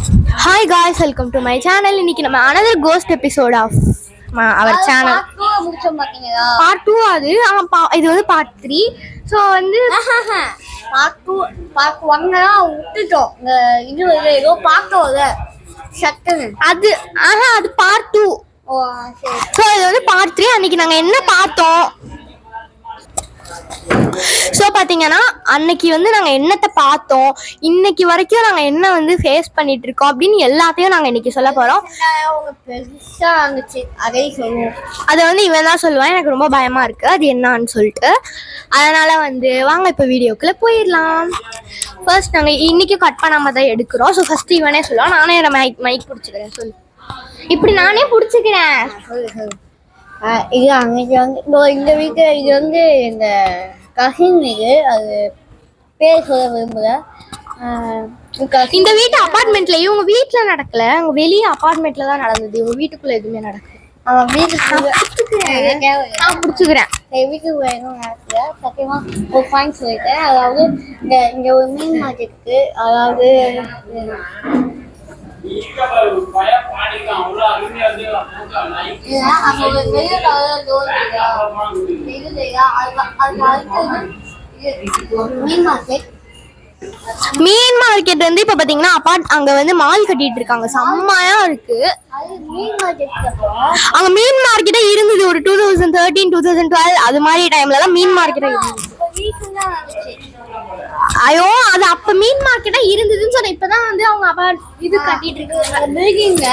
Hi guys, welcome to my channel. இன்னைக்கு நம்ம another ghost episode of our channel. Part 2 அது இது வந்து part 3. So வந்து part 2 part 1 விட்டுட்டோம். இது ஏதோ பார்த்தோம்ல சட்டன்னு அது அது part 2. ஓ சரி. So இது வந்து part 3. அன்னைக்கு நாங்க என்ன பார்த்தோம்? ஸோ பார்த்தீங்கன்னா அன்னைக்கு வந்து நாங்கள் என்னத்தை பார்த்தோம், இன்னைக்கு வரைக்கும் நாங்கள் என்ன வந்து ஃபேஸ் பண்ணிட்டு இருக்கோம் அப்படின்னு எல்லாத்தையும் நாங்கள் இன்னைக்கு சொல்ல போகிறோம். பெருசாக இருந்துச்சு, அதை சொல்லுவோம். அதை வந்து இவன் தான் சொல்லுவான். எனக்கு ரொம்ப பயமாக இருக்குது அது என்னான்னு சொல்லிட்டு. அதனால் வந்து வாங்க இப்போ வீடியோக்குள்ளே போயிடலாம். ஃபர்ஸ்ட் நாங்கள் இன்றைக்கும் கட் பண்ணாமல் தான் எடுக்கிறோம். ஸோ ஃபஸ்ட்டு இவனே சொல்லுவான், நானே மைக் பிடிச்சிக்கிறேன். சொல்லு. இப்படி நானே பிடிச்சிக்கிறேன். இது அன்னைக்கு வந்து இந்த வீட்டு இது வந்து இந்த கசின் வீடு, அது பேர் சொல்ல விரும்புல. இந்த வீட்டு அபார்ட்மெண்ட்ல இவங்க வீட்டுல நடக்கல, அவங்க வெளியே அபார்ட்மெண்ட்ல தான் நடந்தது. இவங்க வீட்டுக்குள்ள எதுவுமே நடக்கல. அவன் வீட்டுக்கு நான் பிடிச்சிக்கிறேன். வீட்டுக்கு எதுவும் நடக்கல. சத்தியமா ஒரு பாயிண்ட் சொல்லிட்டேன். அதாவது இங்க ஒரு மீன் மார்க்கெட் இருக்கு. அதாவது மீன் மார்க்கெட் வந்து இப்ப பாத்தீங்கன்னா அங்க வந்து மால் கட்டிட்டு இருக்காங்க. செம்மையா இருக்கு. அங்க மீன் மார்க்கெட்டே இருந்தது ஒரு 2013 2012 அது மாதிரி டைம்ல தான் மீன் மார்க்கெட்டே இருந்தது. ஐயோ அது அப்ப மீன் மார்க்கெட்டா இருந்ததுன்னு சொன்ன. இப்பதான் வந்து அவங்க இது கட்டிட்டு இருக்காங்க. பில்டிங்ல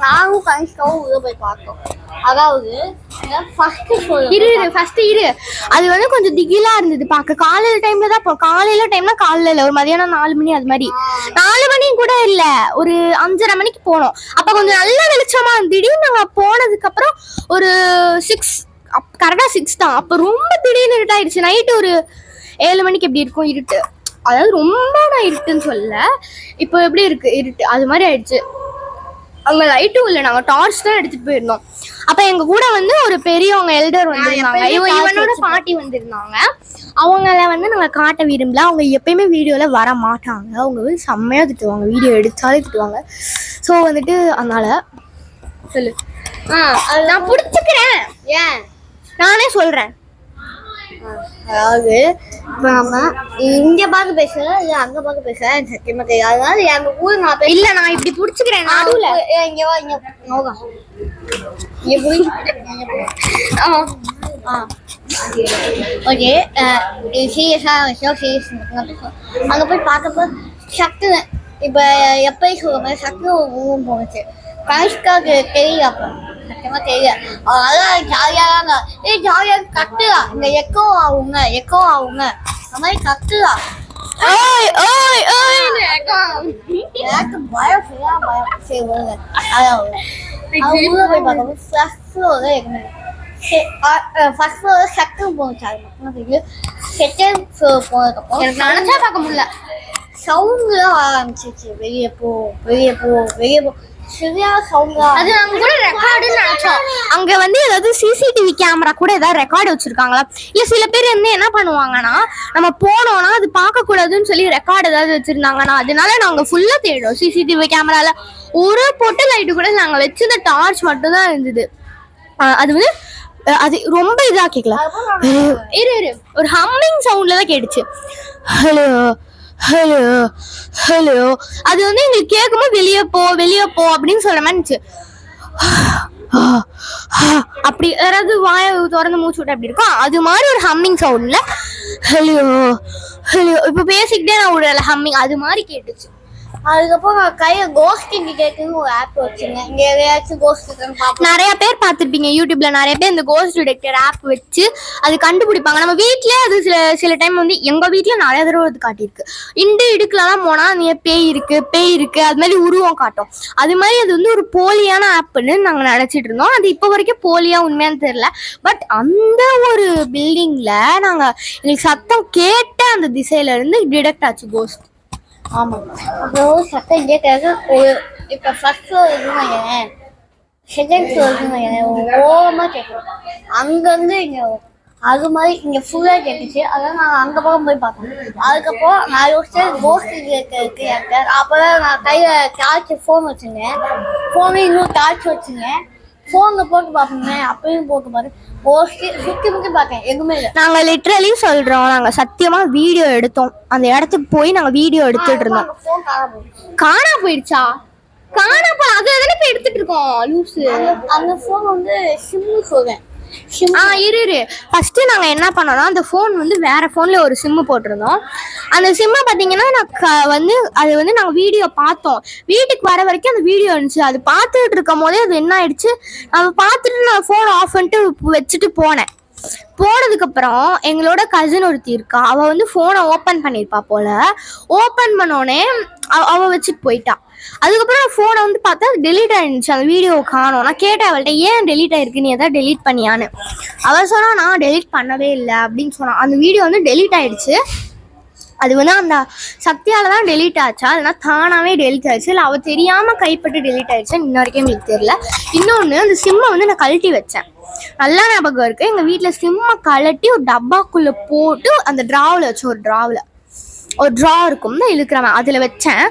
நானும் கனிஷ்காவும் உள்ள போய் பார்த்தோம். அதாவது இரு அது வந்து கொஞ்சம் திகிலா இருந்தது பார்க்க. காலையில டைம்ல தான் காலையில டைம்னா காலையில இல்ல, ஒரு மதியானம் 4 மணி அது மாதிரி. 4 மணி கூட இல்ல, ஒரு 5:30 மணிக்கு போனோம். அப்ப கொஞ்சம் நல்ல வெளிச்சமா திடீர்னு நாங்க போனதுக்கு அப்புறம் ஒரு 6 கரெக்டா 6 தான். அப்ப ரொம்ப திடீர்னு இருட்டாயிடுச்சு. நைட்டு ஒரு 7 மணிக்கு எப்படி இருக்கும் இருட்டு, அதாவது ரொம்ப நான் இருட்டுன்னு சொல்ல, இப்போ எப்படி இருக்கு இருட்டு அது மாதிரி ஆயிடுச்சு. அங்க லைட்டும் இல்லை, நாங்க டார்ச் தான் எடுத்துட்டு போயிருந்தோம். அப்ப எங்க கூட வந்து ஒரு பெரியவங்க எல்டர் வந்திருந்தாங்க, இவனோட பாட்டி வந்திருந்தாங்க. அவங்கள வந்து நாங்க காட்ட விரும்பல. அவங்க எப்பயுமே வீடியோல வர மாட்டாங்க. அவங்க வந்து செம்மையா திட்டுவாங்க, வீடியோ எடுத்தாலே திட்டுவாங்க. ஸோ வந்துட்டு அதனால சொல்லு. நான் பிடிச்சிக்கிறேன். ஏன் நானே சொல்றேன். அதாவது நாம இங்க பார்த்து பேசுறேன் இல்ல அங்க பார்த்து பேசுறேன் சத்தியமா தெரியாது. அதனால எங்க ஊர் நான் இல்ல நான் இப்படி புடிச்சுக்கிறேன் நடுவுல. இங்க வா, இங்க நோகா ஓகே. சீரியஸா விஷயம் சீரியஸ் அங்க போய் பார்த்தப்ப சக்தி இப்ப எப்பயும் சொல்ற மாதிரி சக்தி ஒரு போனுச்சு. கனிஷ்காக்கு தெரியல, அப்ப சத்தியமா தெரியல. அதனால ஜாலியாதாங்க ஜாலியா கத்துலா, இந்த எக்கோ ஆகுங்க அந்த மாதிரி கத்துலா. எனக்கு பயம் சரி வருங்க. அதாவது உள்ள போய் பார்த்தோம் ஃபர்ஸ்ட் ஃப்ளோர்ல ஃபர்ஸ்ட் ஃப்ளோர்ல சக்தி போனுச்சு. அது மட்டும் தெரியும். செகண்ட் ஃப்ளோர் போனதுக்கப்புறம் எனக்கு நினைச்சா பார்க்க முடியல, சவுண்ட் ஆரம்பிச்சிச்சு. வெளியே போ சரியான சவுண்ட். அது நாங்க கூட ரெக்கார்டுன்னு நினைச்சோம். அங்க வந்து ஏதாவது சிசிடிவி கேமரா கூட ஏதாவது ரெக்கார்டு வச்சிருக்காங்களா, இல்ல சில பேர் வந்து என்ன பண்ணுவாங்கன்னா நம்ம போனோம்னா அது பார்க்க கூடாதுன்னு சொல்லி ரெக்கார்டு ஏதாவது வச்சிருந்தாங்கன்னா, அதனால நாங்க ஃபுல்லா தேடுறோம். சிசிடிவி கேமரால ஒரு பொட்டு லைட்டு கூட நாங்க வச்சிருந்த டார்ச் மட்டும் தான் இருந்தது. அது வந்து அது ரொம்ப இதா கேட்கல, இரு ஒரு ஹம்மிங் சவுண்ட்ல தான் கேட்டுச்சு. ஹலோ ஹலோ ஹலோ அது வந்து எங்களுக்கு கேட்கும்போது வெளியே போ அப்படின்னு சொல்ற மாதிரி இருந்துச்சு. அப்படி யாராவது வாயை திறந்து மூச்சு விட்டு அப்படி இருக்கும், அது மாதிரி ஒரு ஹம்மிங் சவுண்ட்ல ஹலோ ஹலோ இப்ப பேசிக்கிட்டே நான் விடல ஹம்மிங் அது மாதிரி கேட்டுச்சு. அதுக்கப்புறம் நான் கையில கோஸ்ட் டிடெக்டர்னு ஒரு ஆப் வச்சிருந்தேன். இங்க எதையாச்சும் கோஸ்ட் இருக்குன்னு பார்ப்போம். நிறைய பேர் பார்த்துருப்பீங்க யூடியூப்ல, நிறைய பேர் இந்த கோஸ்ட் டிடெக்டர் ஆப் வச்சு அது கண்டுபிடிப்பாங்க. நம்ம வீட்லயே அது சில டைம் வந்து எங்க வீட்ல நிறைய தடவை அது காட்டியிருக்கு. இடுக்கலாம் போனா நீ பேய் இருக்கு அது மாதிரி உருவம் காட்டும். அது மாதிரி அது வந்து ஒரு போலியான ஆப்னு நாங்க நினைச்சிட்டு இருந்தோம். அது இப்போ வரைக்கும் போலியா உண்மையானு தெரியல. பட் அந்த ஒரு பில்டிங்ல நாங்க எங்களுக்கு சத்தம் கேட்ட அந்த திசையில இருந்து டிடெக்ட் ஆச்சு கோஸ்ட். ஆமா, அப்புறம் சத்தம் கேட்கறது ஒரு இப்ப ஃபர்ஸ்ட் ஃப்ளோர் இருக்குன்னு செகண்ட் ஃப்ளோர் இருக்குன்னு ஓரமா கேட்கும். அங்கிருந்து இங்க அது மாதிரி இங்கே ஃபுல்லாக கேட்டுச்சு. அதெல்லாம் நான் அந்த பக்கம் போய் பார்த்தேன். அதுக்கப்புறம் நான் யோசிச்சேன் கோஸ்ட் இருக்கு அப்போ தான் நான் கையில் டார்ச் ஃபோன் வச்சுருந்தேன். ஃபோனு இன்னும் டார்ச் வச்சுருந்தேன். ஃபோனில் போட்டு பார்ப்போமே அப்பயும் போட்டு பார்த்தேன். கோஸ்ட்டு சுற்றி முற்றி பார்த்தேன், எதுவுமே இல்லை. நாங்க லிட்ரலி சொல்றோம், நாங்க சத்தியமா வீடியோ எடுத்தோம். அந்த இடத்துக்கு போய் நாங்க வீடியோ எடுத்துட்டு இருந்தோம். ஃபோன் காணாம போயிடுச்சு. காணா போயிடுச்சா? காணா போ அதை தானே போய் எடுத்துட்டு இருக்கோம் லூசு. அந்த ஃபோன் வந்து சிம்மு சொல்வேன். இரு ஃபர்ஸ்ட் நாங்க என்ன பண்ணோம்னா அந்த ஃபோன் வந்து வேற ஃபோன்ல ஒரு சிம்மு போட்டிருந்தோம். அந்த சிம்மை பாத்தீங்கன்னா வந்து அது வந்து நாங்க வீடியோ பார்த்தோம். வீட்டுக்கு வர வரைக்கும் அந்த வீடியோ இருந்துச்சு. அது பார்த்துட்டு இருக்கும் போதே அது என்ன ஆயிடுச்சு, நம்ம பார்த்துட்டு நான் ஃபோன் ஆஃப் பண்ணிட்டு வச்சுட்டு போனேன். போனதுக்கு அப்புறம் எங்களோட கசின் ஒருத்தி இருக்கா, அவ வந்து போனை ஓபன் பண்ணிருப்பா போல. ஓபன் பண்ணோடனே அவ வச்சுட்டு போயிட்டா. அதுக்கப்புறம் போனை வந்து பார்த்தா டெலீட் ஆயிருந்துச்சு, அந்த வீடியோ காணோம். நான் கேட்டேன் அவள்கிட்ட, ஏன் டெலீட் ஆயிருக்கு, நீ எதாவது டெலீட் பண்ணியான்னு. அவ சொன்னா நான் டெலீட் பண்ணவே இல்லை அப்படின்னு சொன்னான். அந்த வீடியோ வந்து டெலீட் ஆயிடுச்சு. அது வந்து அந்த சக்தியால தான் டெலீட் ஆச்சா இல்லைன்னா தானாவே டெலீட் ஆயிடுச்சு, இல்லை அவள் தெரியாம கைப்பட்டு டெலீட் ஆயிடுச்சு, இன்ன வரைக்கும் எங்களுக்கு தெரியல. இன்னொன்று, அந்த சிம்மை வந்து நான் கழட்டி வச்சேன், நல்லா ஞாபகம் இருக்கு. எங்க வீட்டுல சிம்மை கழட்டி ஒரு டப்பாக்குள்ள போட்டு அந்த டிராவில் வச்சேன். ஒரு ட்ரா இருக்கும் தான் இழுக்கிறவன், அதில் வச்சேன்.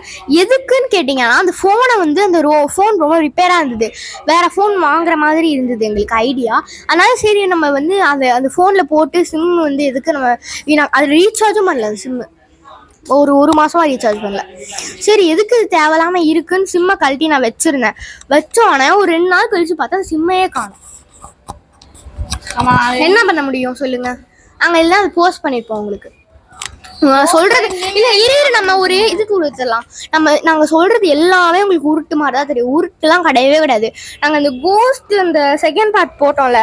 எதுக்குன்னு கேட்டிங்கன்னா அந்த ஃபோனை வந்து அந்த ஃபோன் ரொம்ப ரிப்பேராக இருந்தது, வேறு ஃபோன் வாங்குற மாதிரி இருந்தது எங்களுக்கு ஐடியா. அதனால சரி நம்ம வந்து அந்த ஃபோனில் போட்டு சிம் வந்து எதுக்கு நம்ம அது ரீசார்ஜும் பண்ணல. அந்த சிம்மு ஒரு மாசமா ரீசார்ஜ் பண்ணல. சரி எதுக்கு தேவையில்லாமல் இருக்குன்னு சிம்மை கழட்டி நான் வச்சிருந்தேன். வச்சோன்னே ஒரு 2 நாள் கழிச்சு பார்த்தா அந்த சிம்மையே காணும். என்ன பண்ண முடியும் சொல்லுங்க? நாங்கள் எல்லாம் அது போஸ்ட் பண்ணியிருப்போம் உங்களுக்கு சொல்றது. இல்ல இரு நம்ம ஒரு இதுக்கு கொடுத்துடலாம். நாங்க சொல்றது எல்லாமே உங்களுக்கு உருட்டு மாதிரி தான் தெரியும். உருட்டுலாம் கிடையவே கிடையாது. நாங்க அந்த கோஸ்ட் அந்த செகண்ட் பார்ட் போட்டோம்ல,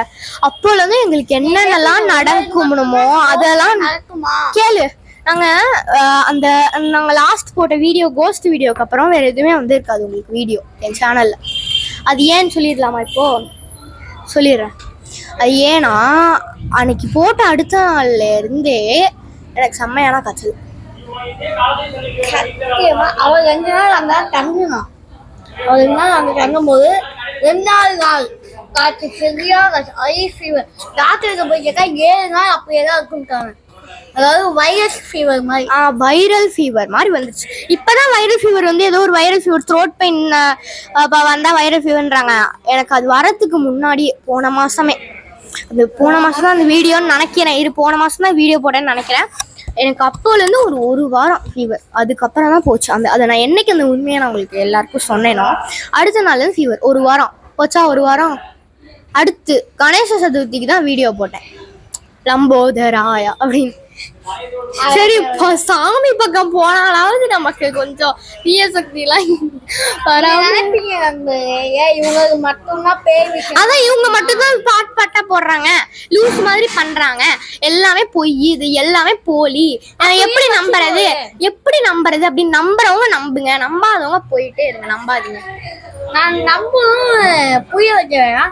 அப்போல இருந்து எங்களுக்கு என்னென்னலாம் நடக்குமோ அதெல்லாம் கேளு. நாங்க லாஸ்ட் போட்ட வீடியோ கோஸ்ட் வீடியோக்கு அப்புறம் வேற எதுவுமே வந்து இருக்காது உங்களுக்கு வீடியோ என் சேனல்ல. அது ஏன்னு சொல்லிடலாமா? இப்போ சொல்லிடுறேன். அது ஏன்னா அன்னைக்கு போட்ட அடுத்த நாள்ல இருந்தே எனக்கு செம்மையான காய்ச்சல். அவள் 2 நாள் அங்கே தங்கினான். அவள் 2 நாள் அங்கே தங்கும் போது 2வது நாள் காய்ச்சல், சரியாக காய்ச்சல், ஐ ஃபீவர். டாக்டருக்கு போய் கேட்டா 7 நாள் அப்படியே தான் இருக்குன்ட்டாங்க. அதாவது வைரஸ் ஃபீவர் மாதிரி. வைரல் ஃபீவர் மாதிரி வந்துச்சு. இப்பதான் வைரல் ஃபீவர் வந்து ஏதோ ஒரு வைரல் ஃபீவர், த்ரோட் பெயின் வந்தா வைரல் ஃபீவர்ன்றாங்க. எனக்கு அது வரத்துக்கு முன்னாடி போன மாசமே, அது போன மாசம் தான் அந்த வீடியோன்னு நினைக்கிறேன். போன மாசம் தான் வீடியோ போட்டேன்னு நினைக்கிறேன். எனக்கு அப்போலேருந்து ஒரு வாரம் ஃபீவர். அதுக்கப்புறம் தான் போச்சு. அதை நான் என்னைக்கு அந்த உண்மையை நான் உங்களுக்கு எல்லாருக்கும் சொன்னேனோ அடுத்த நாள் ஃபீவர். ஒரு வாரம் போச்சா. ஒரு வாரம் அடுத்து கணேச சதுர்த்திக்கு தான் வீடியோ போட்டேன், லம்போதராயா அப்படின்னு. சரி சாமி பக்கம் போனாலாவது நமக்கு கொஞ்சம் தீய சக்திலாம் இவங்களுக்கு மட்டும்தான் பேர். அதான் இவங்க மட்டும்தான் பாட்டா போடுறாங்க, லூஸ் மாதிரி பண்றாங்க, எல்லாமே பொய், இது எல்லாமே போலி, எப்படி நம்புறது அப்படின்னு. நம்புறவங்க நம்புங்க, நம்பாதவங்க போயிட்டே இருங்க, நம்பாதீங்க. நான் நம்பும் புரிய வைக்கிறேன்.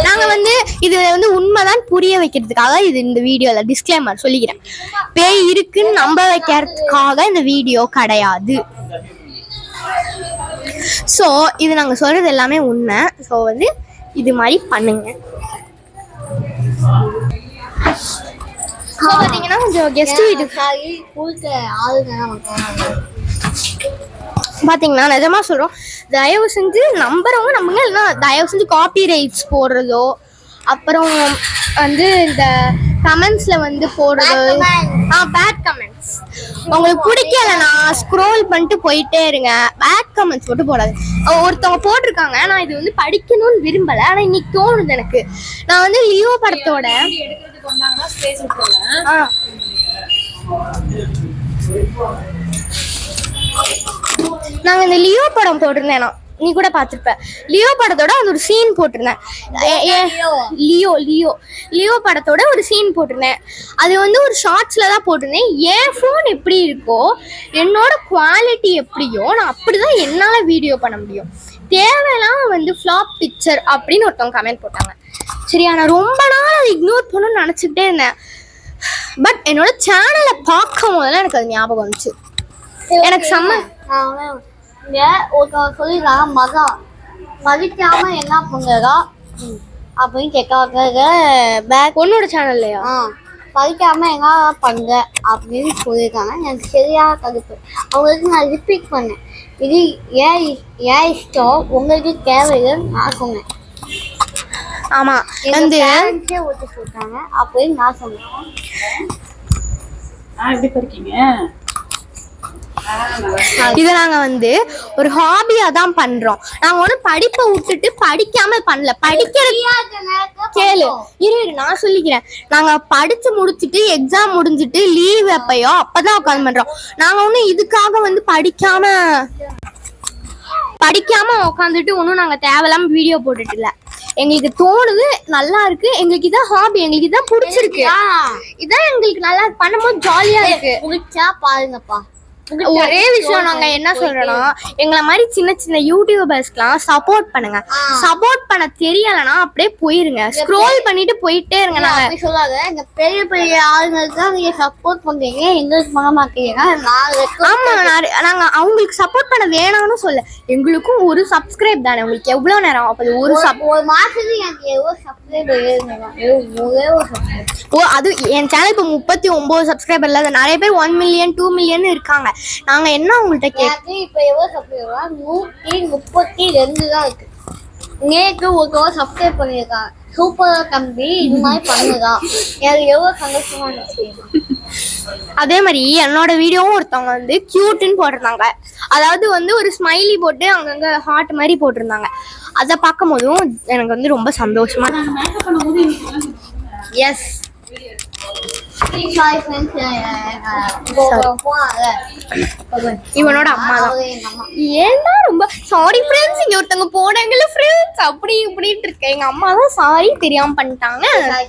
நாங்க வந்து இது வந்து உண்மைதான் புரிய வைக்கிறதுக்காக இது இந்த வீடியோல டிஸ்க்ளைமர் சொல்லிக்கிறேன். பேய் இருக்குன்னு நம்ப வைக்கிறதுக்காக இந்த வீடியோ கிடையாது. ஸோ இது நாங்க சொல்றது எல்லாமே உண்மை. ஸோ வந்து இது மாதிரி பண்ணுங்க. பாத்தீங்கன்னா கொஞ்சம் கெஸ்ட் வீட்டுக்கு பாத்தீங்கன்னா நிஜமா சொல்றோம், தயவு செஞ்சு நம்புறவங்க நம்புங்க, இல்லைன்னா தயவு செஞ்சு காப்பி ரைட்ஸ் போடுறதோ, அப்புறம் வந்து இந்த கமெண்ட்ஸ்ல வந்து போடுறதோ, பேட் கமெண்ட்ஸ் உங்களுக்கு பிடிக்கலன்னா ஸ்க்ரோல் பண்ணிட்டு போயிட்டே இருங்க. பேட் கமெண்ட்ஸ் மட்டும் போடாது. ஒருத்தவங்க போட்டிருக்காங்க, நான் இது வந்து படிக்கணும்னு விரும்பல, ஆனா இன்னைக்கு தோணுது எனக்கு. நான் வந்து லியோ படத்தோட நாங்க இந்த லியோ படம் போட்டிருந்தேன், நீ கூட பார்த்துருப்ப. லியோ படத்தோட அது ஒரு சீன் போட்டிருந்தேன். லியோ படத்தோட ஒரு சீன் போட்டிருந்தேன். அது வந்து ஒரு ஷார்ட்ஸ்ல தான் போட்டிருந்தேன். என் ஃபோன் எப்படி இருக்கோ, என்னோட குவாலிட்டி எப்படியோ, நான் அப்படிதான் என்னால வீடியோ பண்ண முடியும். தேவையெல்லாம் வந்து ஃப்ளாப் பிக்சர் அப்படின்னு ஒருத்தவங்க கமெண்ட் போட்டாங்க. சரியா, நான் ரொம்ப நாள் அதை இக்னோர் பண்ணணும்னு நினச்சிக்கிட்டே இருந்தேன். பட் என்னோட சேனலை பார்க்கும் போதெல்லாம் எனக்கு அது ஞாபகம் வந்துச்சு. எனக்கு செம்ம ஒருத்தவங்க சொல்லிடுறாங்க, மதிக்காம என்ன பண்ணுறா அப்படின்னு கேட்காத பேக் பொண்ணோட சேனல்லையா? படிக்காம என்ன பண்ணுங்க அப்படின்னு சொல்லியிருக்காங்க. எனக்கு சரியா கடுப்பு. அவங்களுக்கு நான் ரிப்பீட் பண்ணேன், இது ஏன் இஷ்டம், உங்களுக்கு தேவையில்லைன்னு நான் சொன்னேன். ஆமா வந்து ஊற்றி சொல்லிட்டாங்க அப்படின்னு நான் சொன்னேன். எப்படி இருக்கீங்க? இதை நாங்க வந்து ஒரு ஹாபியா தான் பண்றோம். நாங்க ஒன்னும் படிப்பை விட்டுட்டு படிக்காம பண்ணல. படிக்கிறது கேளு, இரு நான் சொல்லிக்கிறேன். நாங்க படிச்சு முடிச்சுட்டு எக்ஸாம் முடிஞ்சிட்டு லீவ் எப்பயோ அப்பதான் உட்காந்து பண்றோம். நாங்க ஒன்னும் இதுக்காக வந்து படிக்காம உட்காந்துட்டு ஒன்னும் நாங்க தேவையில்லாம வீடியோ போட்டுட்டு இல்ல. எங்களுக்கு தோணுது, நல்லா இருக்கு, எங்களுக்கு இதான் ஹாபி, எங்களுக்கு இதான் பிடிச்சிருக்கு, இதான் எங்களுக்கு நல்லா பண்ணும்போது ஜாலியா இருக்கு. பிடிச்சா பாருங்கப்பா. ஒரே விஷயம் நாங்க என்ன சொல்றோம்னா, எங்களை மாதிரி சின்ன சின்ன யூடியூபர்ஸ்க்குலாம் சப்போர்ட் பண்ணுங்க. சப்போர்ட் பண்ண தெரியலன்னா அப்படியே போயிருங்க, ஸ்க்ரோல் பண்ணிட்டு போயிட்டே இருங்க. நாங்க சொல்லாத, இந்த பெரிய பெரிய ஆளுங்களுக்கு தான் நீங்க சப்போர்ட் பண்றீங்க, எங்களுக்கு பண்ண மாட்டீங்க. ஆமா, நாங்க அவங்களுக்கு சப்போர்ட் பண்ண வேணாம்னு சொல்ல, எங்களுக்கும் ஒரு சப்ஸ்கிரைப் தானே. உங்களுக்கு எவ்வளவு நேரம் அப்ப ஒரு மாசத்துக்கு எனக்கு எவ்வளவு சப்ஸ்கிரைப் ஒரே ஒரு சப்ஸ்கிரைப். ஓ, அது என் சேனல் இப்ப 39 சப்ஸ்கிரைபர் இல்ல, நிறைய பேர் 1 மில்லியன் 2 மில்லியன் இருக்காங்க. நாங்க என்ன உங்கள்கிட்ட கேட்க, இப்ப எவ்வளவு சப்ஸ்கிரைபர் 132 தான் இருக்கு. நேற்று ஒரு சப்ஸ்கிரைப் பண்ணிருக்காங்க. சூப்பரா தம்பி, இந்த மாதிரி பண்ணுதா, எனக்கு எவ்வளவு சந்தோஷமா இருந்துச்சு. அதே மாதிரி என்னோட வீடியோவும் ஒருத்தவங்க வந்து கியூட்னு போட்டிருந்தாங்க. அதாவது வந்து ஒரு ஸ்மைலி போட்டு அங்கங்க ஹார்ட் மாதிரி போட்டிருந்தாங்க. அதை பார்க்கும் போதும் எனக்கு வந்து ரொம்ப சந்தோஷமா. எஸ், இவனோட அம்மா தான். ஏன்டா ரொம்ப சாரி ஃப்ரெண்ட்ஸ், இங்க ஒருத்தவங்க போனாங்கல்ல ஃப்ரெண்ட்ஸ், அப்படி இப்படின்னு இருக்கேன். எங்க அம்மா தான் சாரி தெரியாம பண்ணிட்டாங்க,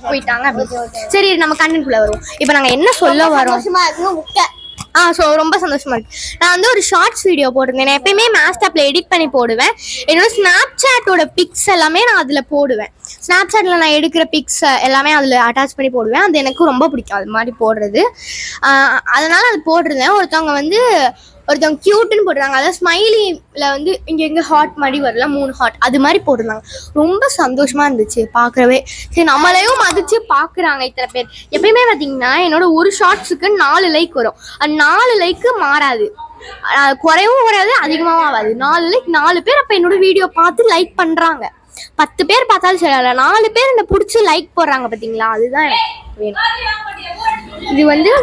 போயிட்டாங்க. சரி, நம்ம கண்டென்ட்குள்ள வருவோம். இப்போ நாங்க என்ன சொல்ல வரோம், ரொம்ப சந்தோஷமா இருக்கு. நான் வந்து ஒரு ஷார்ட்ஸ் வீடியோ போட்டிருந்தேன். நான் எப்பயுமே மேஸ்டாப்ல எடிட் பண்ணி போடுவேன். என்னோட ஸ்னாப்சாட்டோட பிக்ஸ் எல்லாமே நான் அதுல போடுவேன். ஸ்னாப்சாட்ல நான் எடுக்கிற பிக்ஸ் எல்லாமே அதுல அட்டாச் பண்ணி போடுவேன். அது எனக்கு ரொம்ப பிடிக்கும் அது மாதிரி போடுறது. அதனால அது போட்டிருந்தேன். ஒருத்தவங்க கியூட்னு போட்டிருந்தாங்க. அதாவது ஸ்மைலில வந்து இங்க ஹார்ட் மாதிரி வரல, 3 ஹார்ட் அது மாதிரி போட்டிருந்தாங்க. ரொம்ப சந்தோஷமா இருந்துச்சு பார்க்கவே. சரி, நம்மளையும் மதிச்சு பாக்குறாங்க இத்தனை பேர். எப்பயுமே பாத்தீங்கன்னா என்னோட ஒரு ஷார்ட்ஸுக்கு 4 லைக் வரும். அது 4 லைக்கு மாறாது, குறையவும் குறையாது, அதிகமாகவும் ஆகாது. 4 லைக், 4 பேர் அப்ப என்னோட வீடியோ பார்த்து லைக் பண்றாங்க. 10 பேர் பார்த்தாலும் சரி, 4 பேர் என்ன பிடிச்சி லைக் போடுறாங்க பாத்தீங்களா, அதுதான் எனக்கு வேணும். இது வந்து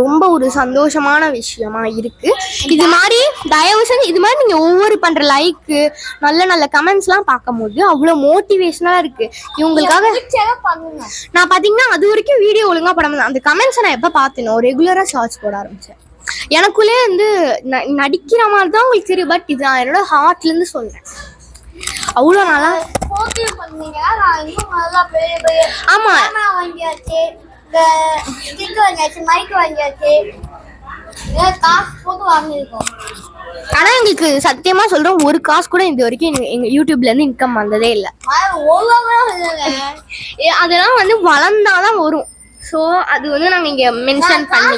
ரொம்ப ஒரு சந்தோஷமான விஷயமா இருக்கு. இது மாதிரி தயவு செஞ்சு இது மாதிரி நீங்க ஒவ்வொரு பண்ற லைக்கு, நல்ல நல்ல கமெண்ட்ஸ்லாம் பார்க்கும்போது அவ்வளோ மோட்டிவேஷனா இருக்கு. இவங்களுக்காக நான் பாத்தீங்கன்னா அது வரைக்கும் வீடியோ ஒழுங்கா போடாம அந்த கமெண்ட்ஸை நான் எப்ப பார்த்தேனோ ரெகுலரா ஷார்ட்ஸ் போட ஆரம்பிச்சேன். எனக்குள்ளே வந்து நடிக்கிற மாதிரி தான் உங்களுக்கு தெரியும், பட் இது நான் என்னோட ஹார்ட்ல இருந்து சொல்றேன். அவ்வளோ நல்லா. ஆமா, ஆனா எங்களுக்கு சத்தியமா சொல்றோம், ஒரு காசு கூட இது வரைக்கும் எங்க யூடியூப்ல இருந்து இன்கம் வந்ததே இல்லை. அதெல்லாம் வந்து வளர்ந்தாதான் வரும். ஸோ அது வந்து நாங்கள் இங்கே மென்ஷன் பண்ணி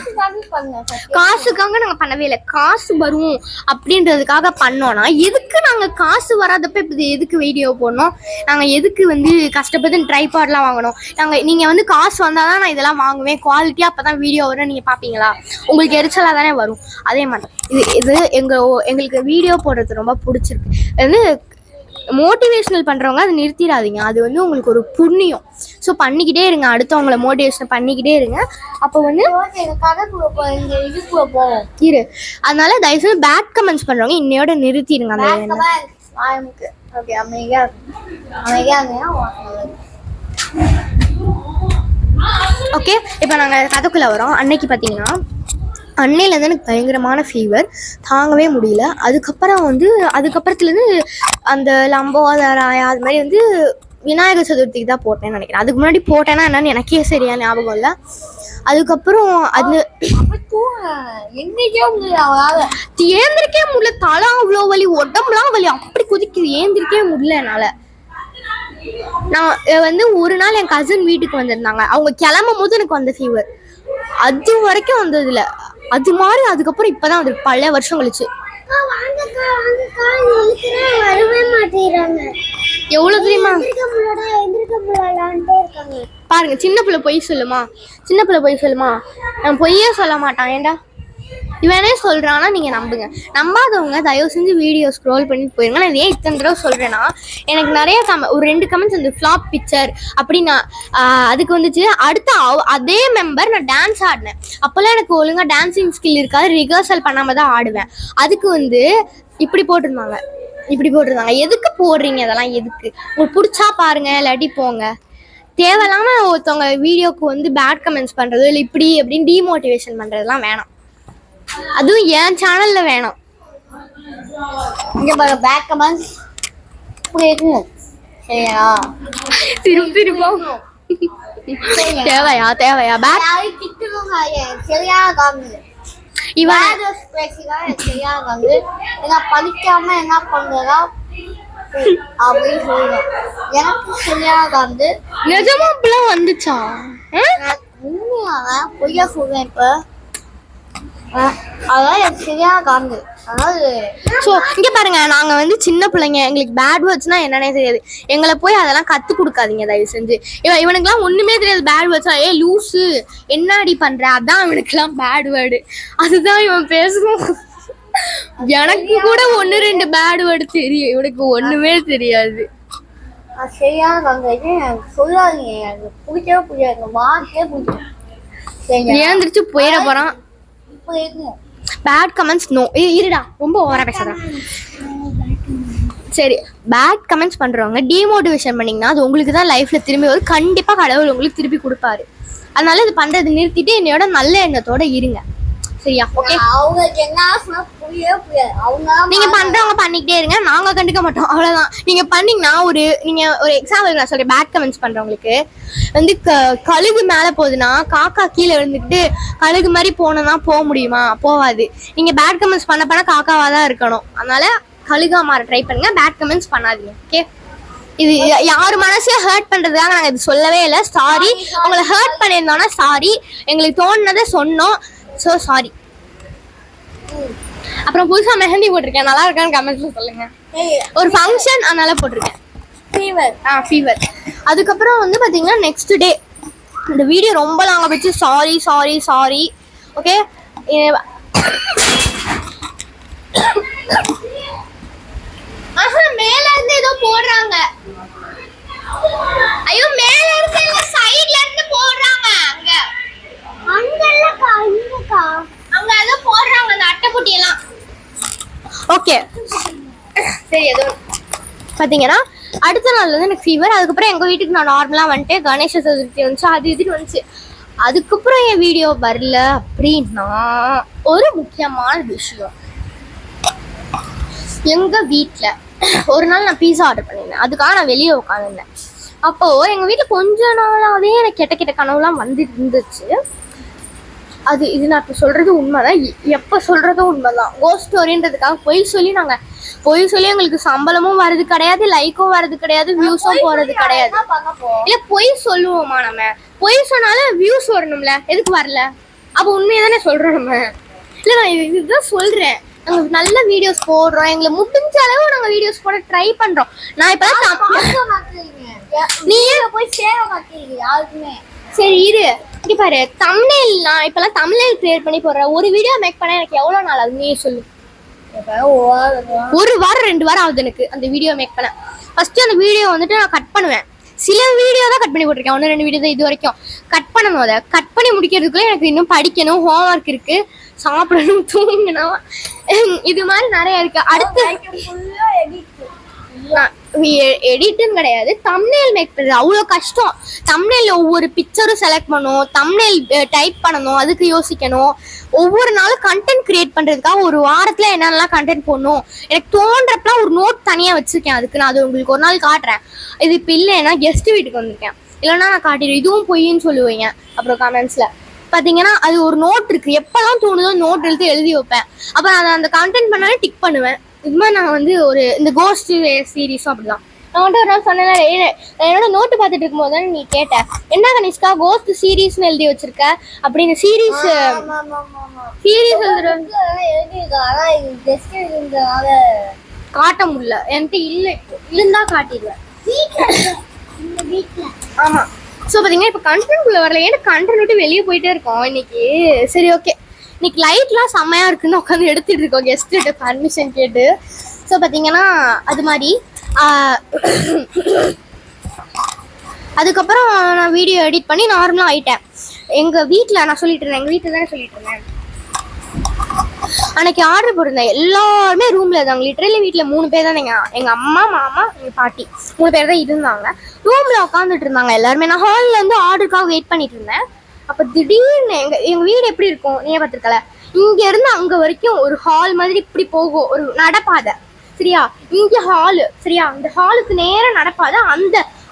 காசுக்காக நாங்கள் பண்ணவே இல்லை. காசு வரும் அப்படின்றதுக்காக பண்ணோன்னா எதுக்கு நாங்கள் காசு வராதப்ப இப்போ எதுக்கு வீடியோ போடணும்? நாங்கள் எதுக்கு வந்து கஷ்டப்பட்டு ட்ரைபாட்லாம் வாங்கணும்? நீங்கள் வந்து காசு வந்தால் தான் நான் இதெல்லாம் வாங்குவேன், குவாலிட்டியாக அப்போ தான் வீடியோ வரும், நீங்கள் பார்ப்பீங்களா? உங்களுக்கு எரிச்சலாக தானே வரும். அதே மாதிரி இது எங்களுக்கு வீடியோ போடுறது ரொம்ப பிடிச்சிருக்கு. வந்து மோட்டிவேஷனல் பண்ணுறவங்க அதை நிறுத்திடாதீங்க, அது வந்து உங்களுக்கு ஒரு புண்ணியம். ஸோ பண்ணிக்கிட்டே இருங்க, அடுத்தவங்களை மோட்டிவேஷன் பண்ணிக்கிட்டே இருங்க. அப்போ வந்து இரு, அதனால தயவுசெய்து பேட் கமெண்ட்ஸ் பண்ணுறவங்க இன்னையோட நிறுத்திடுங்க. அந்த ஓகே, இப்போ நாங்கள் கதைக்குள்ளே வரோம். அன்னைக்கு பார்த்தீங்கன்னா அன்னையிலேருந்து எனக்கு பயங்கரமான ஃபீவர், தாங்கவே முடியல. அதுக்கப்புறத்துலேருந்து அந்த லம்போதராயா அது மாதிரி வந்து விநாயகர் சதுர்த்திக்கு தான் போட்டேன்னு நினைக்கிறேன். அதுக்கு முன்னாடி போட்டேன்னா என்னன்னு எனக்கே சரியா ஞாபகம் இல்லை. அதுக்கப்புறம் அது ஏந்திரிக்கவே முடியல, தலை அவ்வளோ வலி, உடம்புலாம் வலி, அப்படி குதிக்குது, ஏந்திரிக்கவே முடியல என்னால். நான் வந்து ஒரு நாள் என் கசின் வீட்டுக்கு வந்திருந்தாங்க. அவங்க கிளம்பும் போது எனக்கு வந்த ஃபீவர், அது வரைக்கும் வந்ததில்ல. அது மாதிரி அதுக்கப்புறம் இப்பதான் வந்து பல வருஷம் கழிச்சு. எவ்வளவு தெரியுமா எந்திரிக்க முடியலான்ட்டே இருக்காங்க. பாருங்க, சின்ன பிள்ளை பொய் சொல்லுமா? நான் பொய்யே சொல்ல மாட்டான். ஏண்டா இவனே சொல்றானா? நீங்க நம்புங்க. நம்பாதவங்க தயவு செஞ்சு வீடியோ ஸ்க்ரோல் பண்ணிட்டு போயிருங்க. நான் ஏன் இத்தனை தடவை சொல்றேன்னா, எனக்கு நிறைய ஒரு 2 கமெண்ட்ஸ் வந்து ஃபிளாப் பிக்சர் அப்படின்னா அதுக்கு வந்துச்சு. அடுத்த அதே மெம்பர் நான் டான்ஸ் ஆடினேன். அப்போல்லாம் எனக்கு ஒழுங்கா டான்ஸிங் ஸ்கில் இருக்காது, ரிஹர்சல் பண்ணாம தான் ஆடுவேன். அதுக்கு வந்து இப்படி போட்டிருந்தாங்க. எதுக்கு போடுறீங்க இதெல்லாம்? எதுக்கு? உங்களுக்கு பிடிச்சா பாருங்க, இல்லாட்டி போங்க. தேவையில்லாம ஒருத்தவங்க வீடியோக்கு வந்து பேட் கமெண்ட்ஸ் பண்றது இல்லை இப்படி அப்படின்னு டிமோட்டிவேஷன் பண்றதுலாம் வேணாம். அதுவும் என் சேனல்ல வேணாம். இங்க பாருங்க, பேக் கமெண்ட்ஸ் புரியணும். சரியா? திருப்போம். தேவையா பேட் திட்டுவாங்க. சரியா காமிது இவன் சரியா காமிது. ஏன்னா படிக்காம என்ன பண்றதா அப்படின்னு சொல்லுவேன். எனக்கு சரியா காமிது. நிஜமா இப்பெல்லாம் வந்துச்சா? உண்மையாக பொய்யா சொல்றேன். இப்ப அதான் எனக்கு சரியா காமிது. அதாவது ஸோ இங்கே பாருங்க, நாங்கள் வந்து சின்ன பிள்ளைங்க, எங்களுக்கு பேட் வேர்ட்ஸ்னா என்னன்னே தெரியாது. எங்களை போய் அதெல்லாம் கற்றுக் கொடுக்காதீங்க தயவு செஞ்சு. இவனுக்குலாம் ஒன்றுமே தெரியாது பேட் வேர்ட்ஸ்னா. லூஸு என்னடி பண்ணுற, அதான் இவனுக்குலாம் பேட் வேர்டு. அதுதான் இவன் பேசுவோம். எனக்கு கூட 1-2 பேட் வேர்டு தெரியும், இவனுக்கு ஒன்றுமே தெரியாது. சரியா காமிது. சொல்லாதீங்க, எனக்கு பிடிக்கவே பிடிக்காது. வார்த்தையே பிடிக்கும். ஏந்திரிச்சு போயிட போகிறான். இப்போ இருக்கும் பேட் கமெண்ட்ஸ் நோ. இருடா, ரொம்ப ஓவரா பேசாத. சரி, பேட் கமெண்ட்ஸ் பண்றவங்க டிமோட்டிவேஷன் பண்ணீங்கன்னா அது உங்களுக்கு தான் லைஃப்ல திரும்பி வரும். கண்டிப்பா கடவுள் உங்களுக்கு திருப்பி கொடுப்பாரு. அதனால இது பண்றது நிறுத்திட்டு என்னோட நல்ல எண்ணத்தோட இருங்க. சரியா? ஓகே. அவங்களுக்கு என்ன புரியவே அவங்க நீங்க பண்றவங்க பண்ணிக்கிட்டே இருங்க, நாங்க கண்டுக்க மாட்டோம். அவ்வளவுதான். நீங்க பண்ணீங்கன்னா நீங்க ஒரு எக்ஸாம்பிள் நான் சொல்றேன். பேட் கமெண்ட்ஸ் பண்றவங்களுக்கு வந்து கழுகு மேல போகுதுன்னா காக்கா கீழே விழுந்துக்கிட்டு கழுகு மாதிரி போனோம்னா போக முடியுமா? போவாது. நீங்க பேட் கமெண்ட்ஸ் பண்ண காக்காவா தான் இருக்கணும். அதனால கழுகா மாற ட்ரை பண்ணுங்க, பேட் கமெண்ட்ஸ் பண்ணாதீங்க. ஓகே? இது யார் மனசே ஹர்ட் பண்றதுக்காக நாங்க இது சொல்லவே இல்லை. சாரி, உங்களை ஹர்ட் பண்ணியிருந்தோம்னா சாரி. எங்களுக்கு தோணுனதை சொன்னோம். So sorry. அப்புறம் புதுசா மெஹந்தி போட்டிருக்கேன், நல்லா இருக்கான்னு கமெண்ட்ஸ்ல சொல்லுங்க. ஒரு ஃபங்க்ஷன் அதனால போட்டிருக்கேன். ஃபீவர். அதுக்கப்புறம் வந்து பாத்தீங்கன்னா நெக்ஸ்ட் டே இந்த வீடியோ ரொம்ப லாங்கா போச்சு. சாரி. ஓகே. மேல இருந்து ஏதோ போடுறாங்க. ஐயோ, மேல இருந்து இல்ல, சைடுல இருந்து போடுறாங்க. அங்க ஏதோ போடுறாங்க அந்த அட்டைப்பொட்டி எல்லாம். ஓகே, சரி. ஏதோ பாத்தீங்கன்னா அடுத்த நாள்ல இருந்து எனக்கு ஃபீவர். அதுக்கப்புறம் எங்க வீட்டுக்கு நான் நார்மலா வந்துட்டு கணேச சதுர்த்தி வந்துச்சு, அது இதுன்னு வந்துச்சு. அதுக்கப்புறம் என் வீடியோ வரல. அப்படின்னா ஒரு முக்கியமான விஷயம், எங்க வீட்டுல ஒரு நாள் நான் பீஸா ஆர்டர் பண்ணியிருந்தேன். அதுக்காக நான் வெளியே உட்காந்துருந்தேன். அப்போ எங்க வீட்டுல கொஞ்ச நாளாவே எனக்கு கெட்ட கனவுலாம் வந்துட்டு இருந்துச்சு. இது நான் இப்போ சொல்றது உண்மைதான், எப்போ சொல்றதும் உண்மைதான். கோஸ்ட் ஸ்டோரின்றதுக்காக பொய் சொல்லி எங்களுக்கு சம்பளமும் வர்றது கிடையாது, லைக்கும் வர்றது கிடையாது, வியூஸும் போறது கிடையாது. இல்ல பொய் சொல்லுவோமா? நம்ம பொய் சொன்னாலும் வியூஸ் வரணும்ல, எதுக்கு வரல? அப்போ உண்மையை தானே சொல்றோம் நம்ம. இல்ல, நான் இதுதான் சொல்றேன். நாங்க நல்ல வீடியோஸ் போடுறோம், எங்களை முடிஞ்ச அளவு நாங்க வீடியோஸ் போட ட்ரை பண்றோம். நான் இப்ப நீயே போய் சேர மாட்டீங்க யாருக்குமே. சரி இரு, இங்க பாரு. தம்ப்நெயில்லாம் இப்பெல்லாம் தம்ப்நெயில் கிரியேட் பண்ணி போடுற. ஒரு வீடியோ மேக் பண்ண எனக்கு எவ்வளவு நாள் ஆகுது நீயே சொல்லு? 1 வாரம் 2 வாரம் ஆகுது எனக்கு அந்த வீடியோ மேக் பண்ண. ஃபர்ஸ்ட் அந்த வீடியோ வந்துட்டு நான் கட் பண்ணுவேன். சில வீடியோ தான் கட் பண்ணி போட்டிருக்கேன், 1-2 வீடியோ தான் இது வரைக்கும். கட் பண்ணணும். அதை கட் பண்ணி முடிக்கிறதுக்குள்ள எனக்கு இன்னும் படிக்கணும், ஹோம்ஒர்க் இருக்கு, சாப்பிடணும், தூங்கணும், இது மாதிரி நிறைய இருக்கு. அடுத்து எடிட்னு கிடையாது, தம்ப்நெயில் மேக் பண்றது அவ்வளோ கஷ்டம். தம்ப்நெயில்ல ஒவ்வொரு பிக்சரும் செலக்ட் பண்ணணும், தம்ப்நெயில் டைப் பண்ணணும், அதுக்கு யோசிக்கணும். ஒவ்வொரு நாளும் கண்டென்ட் கிரியேட் பண்றதுக்காக ஒரு வாரத்துல என்னென்னலாம் கண்டென்ட் போடணும் எனக்கு தோன்றப்பலாம் ஒரு நோட் தனியா வச்சிருக்கேன். அதுக்கு நான் அது உங்களுக்கு ஒரு நாள் காட்டுறேன். இது இப்போ இல்லைன்னா கெஸ்ட் வீட்டுக்கு வந்திருக்கேன், இல்லைன்னா நான் காட்டிடுவேன். இதுவும் பொய்ன்னு சொல்லுவீங்க அப்புறம் கமெண்ட்ஸ்ல. பாத்தீங்கன்னா அது ஒரு நோட் இருக்கு, எப்பெல்லாம் தோணுதோ நோட் எழுதி வைப்பேன். அப்புறம் அதை அந்த கண்டென்ட் பண்ணாலே டிக் பண்ணுவேன். இது மாதிரி நான் வந்து இந்த கோஸ்ட் சீரீஸும் அப்படிதான். நான் வந்துட்டு ஒரு நாள் சொன்னேன், என்னோட நோட்டு பார்த்துட்டு இருக்கும்போது தானே நீ கேட்ட, என்ன கனிஷ்கா கோஸ்ட் சீரீஸ்னு எழுதி வச்சிருக்க அப்படின்னு. சீரீஸ் காட்ட முடியல என்கிட்ட, இல்லை இருந்தா காட்டிடுவேன். ஆமா. ஸோ பார்த்தீங்கன்னா இப்போ கண்டென்ட் குள்ள வரல, ஏன்னா கண்டென்ட் விட்டு வெளியே போயிட்டே இருக்கோம் இன்னைக்கு. சரி ஓகே, இன்னைக்கு லைட்லாம் செம்மையா இருக்குன்னு உட்காந்து எடுத்துட்டு இருக்கோம் கெஸ்ட்டு பர்மிஷன் கேட்டு. ஸோ பார்த்தீங்கன்னா அது மாதிரி அதுக்கப்புறம் நான் வீடியோ எடிட் பண்ணி நார்மலாக ஆயிட்டேன். எங்கள் வீட்டில் நான் சொல்லிட்டு இருந்தேன், எங்கள் வீட்டில் தானே சொல்லிட்டு இருந்தேன். அன்னைக்கு ஆர்டர் போட்டிருந்தேன், எல்லாருமே ரூமில் இருந்தாங்க. லிட்டரலி வீட்டில் 3 பேர் தான், எங்கள் அம்மா, மாமா, எங்கள் பாட்டி 3 பேர் தான் இருந்தாங்க. ரூமில் உட்காந்துட்டு இருந்தாங்க எல்லாருமே. நான் ஹாலில் இருந்து ஆர்டருக்காக வெயிட் பண்ணிட்டு இருந்தேன். அப்போ திடீர்னு எங்கள் வீடு எப்படி இருக்கும் நீயே பார்த்துருக்கல, இங்கேருந்து அங்கே வரைக்கும் ஒரு ஹால் மாதிரி இப்படி போகும், ஒரு நடப்பாதை சரியா. இங்கே ஹாலு சரியா, அந்த ஹாலுக்கு நேராக நடப்பாதை,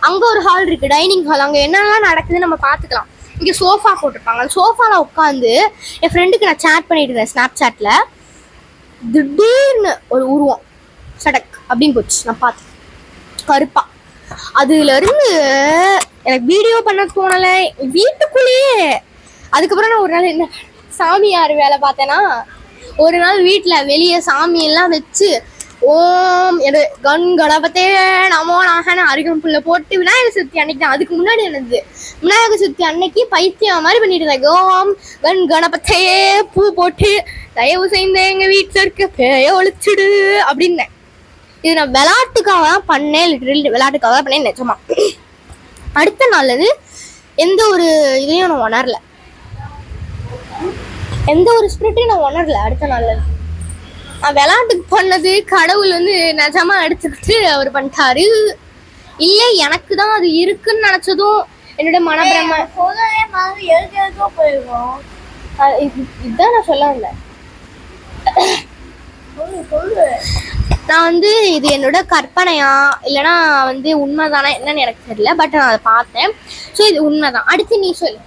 அங்கே ஒரு ஹால் இருக்குது, டைனிங் ஹால். அங்கே என்னெல்லாம் நடக்குதுன்னு நம்ம பார்த்துக்கலாம். இங்கே சோஃபா போட்டிருப்பாங்க, அந்த சோஃபாவில் உட்காந்து என் ஃப்ரெண்டுக்கு நான் சேட் பண்ணிட்டு இருந்தேன் ஸ்னாப் சாட்டில். திடீர்னு ஒரு உருவம் சடக் அப்படின்னு போச்சு. நான் பார்த்தேன் கருப்பா. அதுலேருந்து எனக்கு வீடியோ பண்ண தோணலை வீட்டுக்குள்ளேயே. அதுக்கப்புறம் நான் ஒரு நாள் என்ன சாமியார் வேலை பார்த்தேன்னா, ஒரு நாள் வீட்டில் வெளியே சாமியெல்லாம் வச்சு ஓம் எது கண் கணபத்தே நமோ நாகன்னு அருகம்புல்ல போட்டு விநாயகர் சதுர்த்தி அன்னைக்கு தான். அதுக்கு முன்னாடி என்னது விநாயகர் சதுர்த்தி அன்னைக்கு பைத்தியம் மாதிரி பண்ணிட்டு இருந்தேன். ஓம் கண் கணபத்தே பூ போட்டு தயவு செய்து எங்க வீட்டில் இருக்க பேய ஒழிச்சுடு அப்படின்னேன். இது நான் விளையாட்டுக்காக தான் பண்ணேன், லிட்டரலி விளையாட்டுக்காக தான் பண்ணேன் நிஜமா. அடுத்த நாள் எந்த ஒரு இதையும் நான் உணரல, எந்த ஒரு ஸ்பிரிட்டையும் நான் உணரல. அடுத்த நாள் நான் விளையாட்டுக்கு பண்ணது கடவுள் நிஜமா எடுத்துக்கிட்டு அவர் பண்ணிட்டாரு. இல்லை எனக்கு தான் அது இருக்குன்னு நினைச்சதும் என்னோட மனப்பிரம போயிருக்கோம். இதுதான் நான் சொல்ல வந்தேன். நான் இது என்னோட கற்பனையா இல்லைன்னா உண்மைதானா என்னன்னு எனக்கு தெரியல, பட் நான் அதை பார்த்தேன். ஸோ இது உண்மைதான். அடுத்து நீ சொல்லு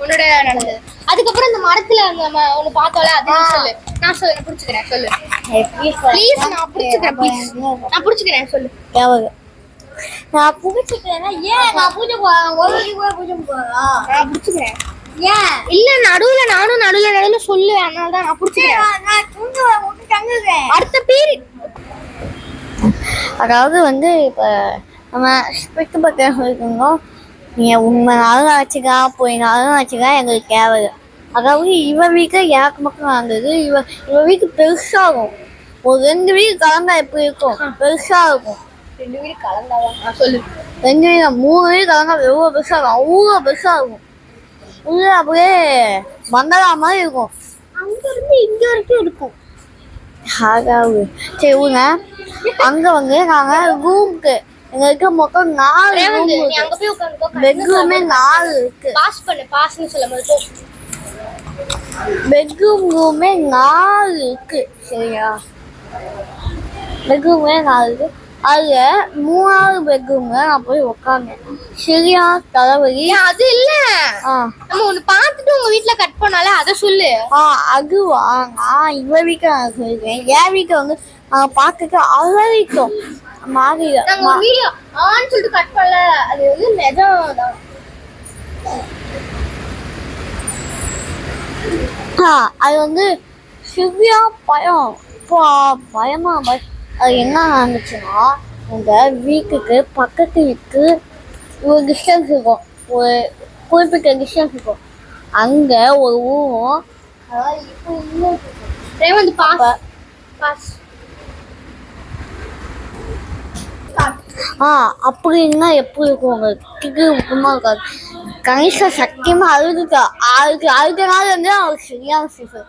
உன்னோட நடந்தது. அதுக்கப்புறம் இந்த மரத்துல நம்ம ஒண்ணு பார்த்தோம்ல, அது சொல்லு. நான் சொல்ல புடிச்சுக்கிறேன், சொல்லு ப்ளீஸ். நான் புடிச்சுக்கிறேன் ப்ளீஸ், நான் புடிச்சுக்கிறேன் சொல்லு. நான் புடிச்சுக்கிறேன்னா ஏன் நான் பூஜை பூஜை போறா நான் புடிச்சுக்கிறேன். ஏன் இல்ல நானும் நடுவுல சொல்லு, அதனால தான் நான் புடிச்சுக்கிறேன். நான் தங்குறேன். அடுத்த பேரு அதாவது இப்ப நம்ம ஸ்பிரிட் பத்தி சொல்லிருக்கோம். நீங்க உண்மைனாலும் நினச்சிக்கா போயினாலும் நினச்சிக்கா எங்களுக்கு தேவை. அதாவது இவ வீட்டில் எனக்கு மட்டும் நடந்தது. இவ வீட்டு பெருசாகும். ஒரு 2 வீடு கலந்தா எப்படி இருக்கும், பெருசா இருக்கும். 2 வீடு கலந்தாதான் சொல்லு. 2 வீடு 3 வீடு கலந்தா எவ்வளோ பெருசாகும், அவ்வளோ பெருசா இருக்கும். உள்ள அப்படியே மண்டலா மாதிரி இருக்கும், அங்க இருந்து இங்க வரைக்கும் இருக்கும். அதாவது சரி ஊங்க அங்க நாங்க ரூமுக்கு எங்களுக்கு மொத்தம் 4 ரூம் நீ அங்க போய் உட்கார்ந்துக்கோ. பெட்ரூமே 4 இருக்கு. பாஸ்னு சொல்லும்போது பெட்ரூம் ரூமே 4 இருக்கு சரியா. பெட்ரூமே 4 இருக்கு. அதுல 3ஆவது பெட்ரூம்ல நான் போய் உட்காந்தேன். சரியா தலைவலி. அது இல்ல, நம்ம ஒண்ணு பார்த்துட்டு உங்க வீட்டுல கட் பண்ணால அதை சொல்லு. அதுவா, நான் இவ வீட்டுல நான் சொல்லிருக்கேன். என் வீட்டுல நாங்க பார்த்துட்டு அழகிட்டோம் மாறில. நாங்க வீடியோ ஆன் சொல்லிட்டு கட் பண்ணல, அது நிஜம் தான். அது சிவியா பயம். பயமா அது என்ன நடந்துச்சுன்னா, உங்க வீட்டுக்கு பக்கத்து வீட்டுக்கு ஒரு டிஸ்டன்ஸ் இருக்கும், ஒரு குறிப்பிட்ட டிஸ்டன்ஸ் இருக்கும். அங்க ஒரு ஊரும் அப்படின்னா எப்படி இருக்கும் உங்களுக்கு முக்கியமா இருக்காது. கணிஷா சத்தியமா அழுதுட்டா. அடுத்த நாள் அவருக்கு சரியான சிசர்.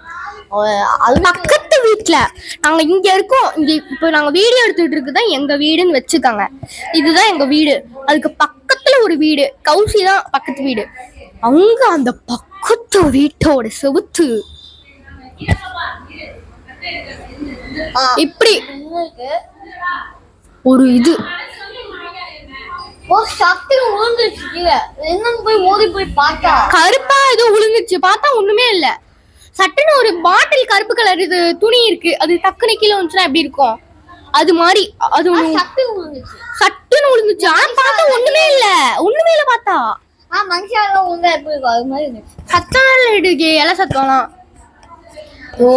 பக்கத்து வீட்டுல நாங்க இங்க இருக்கோம். இங்க இப்ப நாங்க வீடியோ எடுத்துட்டு இருக்குதான் எங்க வீடுன்னு வச்சுக்காங்க. இதுதான் எங்க வீடு. அதுக்கு பக்கத்துல ஒரு வீடு, கௌசி தான் பக்கத்து வீடு. அங்க அந்த பக்கத்து வீட்டோட செவுத்து இப்படி ஒரு இது கருப்பா ஏதோ விழுந்துச்சு. பார்த்தா ஒண்ணுமே இல்ல. சட்டுன்னு ஒரு பாட்டில் கருப்பு கலர் இது துணி இருக்கு, அது டக்குனு கீழே வந்துச்சுன்னா எப்படி இருக்கும் அது மாதிரி. அது சட்டுன்னு விழுந்துச்சு. ஆனா பார்த்தா ஒண்ணுமே இல்ல பார்த்தா. சத்தம் இடுகே எல்லாம் சத்தம்லாம். ஓ,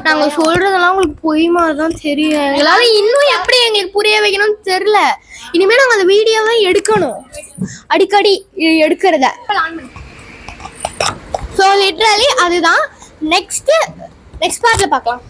நாங்க சொல்றதெல்லாம் உங்களுக்கு பொய் மாதிரிதான் தெரியும். எங்களால இன்னும் எப்படி எங்களுக்கு புரிய வைக்கணும்னு தெரியல. இனிமே நாங்க அந்த வீடியோவை எடுக்கணும், அடிக்கடி எடுக்கிறத. ஸோ லிட்ரலி அதுதான். நெக்ஸ்ட் பார்ட்ல பார்க்கலாம்.